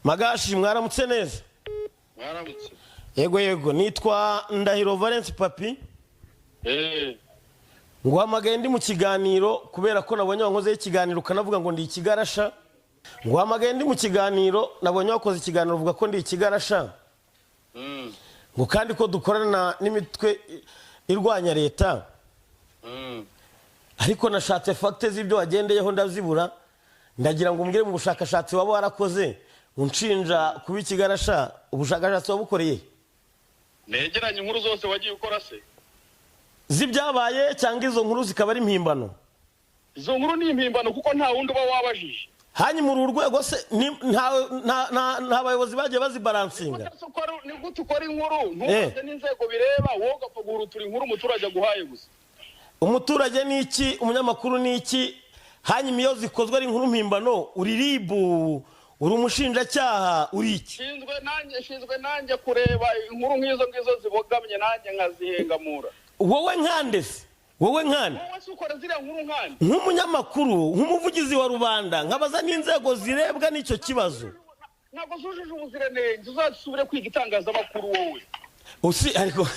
Magashi mwaramutse neza. Mwaramutse. Yego nitwa Ndahiro Valence Papi. Nguhamagaye ndi mu kiganiro kubera ko nabonye wankoze ikiganiro kanavuga ngo ndi ikigarasha. Nguhamagaye ndi mu kiganiro nabonye wakoze ikiganiro uvuga ko ndi ikigarasha. Ngo kandi ko dukorana n'imitwe irwanya leta. Ariko nashatse facts z'ibyo wagendeyeho ndazibura. Ndagira ngo umbwire mu bushakashatsi waba warakoze unshinja kuba ikigarasha ubushakashatsi wabukoreye. Negeranye inkuru zose wagiye ukora se. Zibyabaye cyangwa izo nkuru zikaba ari impimbano? Izo nkuru ni impimbano kuko nta wundi uba wabajije. Hanyi muri urwego se nta bayobozi bagiye bazibalansinga. Ni gute ukora inkuru ntubaze n'inzego bireba wowe ugapfa guhurutura inkuru umuturage aguhaye gusa. Umuturage ni iki, umunyamakuru ni iki? Hanyi miyo zikozwe ari inkuru mpimbano uri RIB, uri umushinjacyaha, uri iki? Shinzwe nanjye kureba inkuru nk'izo ngizo zibogamye nanjye nkazihengamura. Wowe nkande se? Wowe nkande? Wowe se ukora ziriya nkuru nkande? Nk'umunyamakuru, nk'umuvugizi wa rubanda, nkabaza n'inzego zirebwa n'icyo kibazo. Ntabwo zujuje ubuziranenge, uzasubire kwiga itangazamakuru wowe. Usi ariko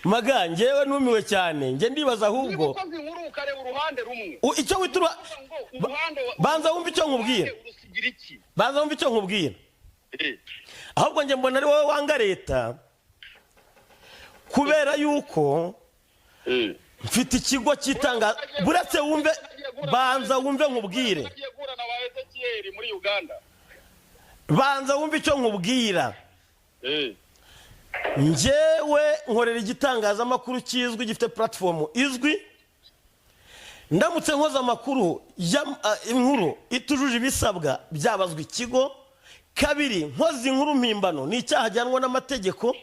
Maga njyewe numiwe cyane, nge ndibaza ahubwo ukoze inkuru ukareba uruhande rumwe. Icyo witura banza wumva icyo nkubwira. Banza wumva icyo nkubwira. Ahubwo nge mbona ari wowe wanga leta kubera yuko mfite ikigo cyitanga buretse wumve banza wumve nkubwire. Banza wumve icyo nkubwira. Njyewe nkorera igitangazamakuru kizwi gifite platform izwi. Ndamutse nkoza amakuru inkuru itujuje ibisabwa byabazwa ikigo. Kabiri nkoza inkuru mpimbano ni icyaha gihanwa n'amategeko.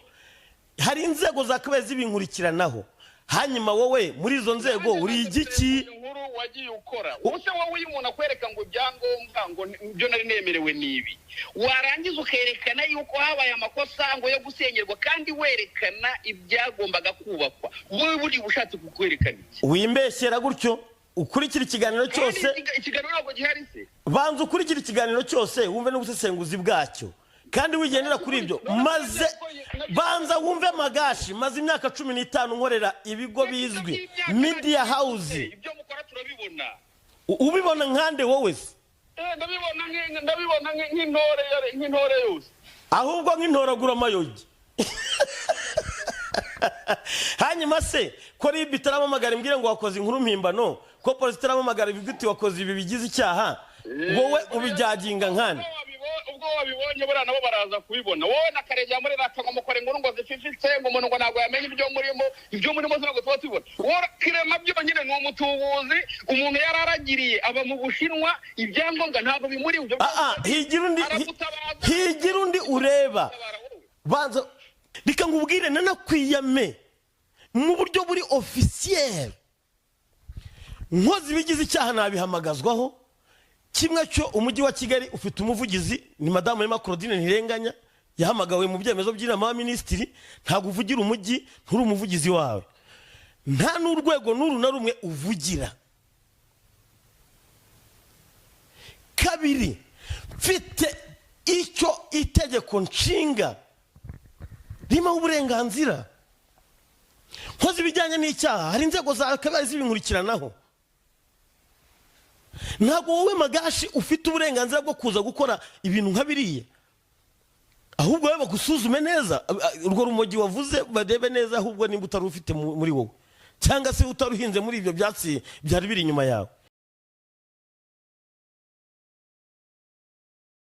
Hari inzego zakabaye zibinkurikiranaho. Hanyuma wowe muri izo nzego uri igiki? Inkuru wagiye ukora use wowe uyu muntu akwereka ngo byangombwa ngo byo nari nemerewe nibi, warangiza ukerekana yuko habaye amakosa ngo yo gusenyerwa kandi werekana ibyagombaga kubakwa. Wowe buri bushatse kukwerekana iki? Wimbeshyera gutyo ukurikira ikiganiro cyose. Ikiganiro ntabwo gihari se. Banza ukurikira ikiganiro cyose wumve n'ubusesenguzi bwacyo kandi wigendera kuri ibyo. Maze banza wumve Magashi maze imyaka 15 nkorera ibigo bizwi media house. Ibyo mukora turabibona. Ubibona nkande wowe se? Ndabibona nk'intore yose. Ahubwo nk'intoragura mayogi. Hanyuma se ko RIB itaramamagara imbwire ngo wakoze inkuru mpimbano, ko polisi itaramamagara ibiguti wakoze ibi bigize icyaha, wowe ubijyaginga nkande? Ubwo wabibonye bura nabo baraza kubibona. Wowe nakarejya muri ratanga mukore inkuru ngo zififitse ngo umuntu ngo ntabwo yamenye ibyo murimo ntabwo tuba tubona. Wowe kirema byo nyine ni umutubuzi, umuntu yararagiriye aba mu Bushinwa, ibyangombwa ntabwo bimuri ibyo. Higira undi ureba. Banza reka ngubwire nanakwiyame mu buryo buri officiel. Nkozi bigize icyaha nabihamagazwaho. Kimwe cyo umujyi wa Kigali ufite umuvugizi ni Madame Emma Claudine Ntirenganya, yahamagawe mu byemezo by'inama ya minisitiri. Ntabwo uvugira umujyi, nturi umuvugizi wawe, nta n'urwego n'uru na rumwe uvugira. Kabiri mfite icyo itegeko nshinga rima uburenganzira. Nkoze ibijyanye n'icyaha hari inzego zakabaye zibinkurikiranaho. Ntabwo wowe Magashi ufite uburenganzira bwo kuza gukora ibintu nka biriya. Ahubwo wowe bagusuzume neza urwo rumogi wavuze badebe neza ahubwo nimba utari ufite muri wowe cyangwa se utaruhinze muri ibyo byatsi byari biri inyuma yawe.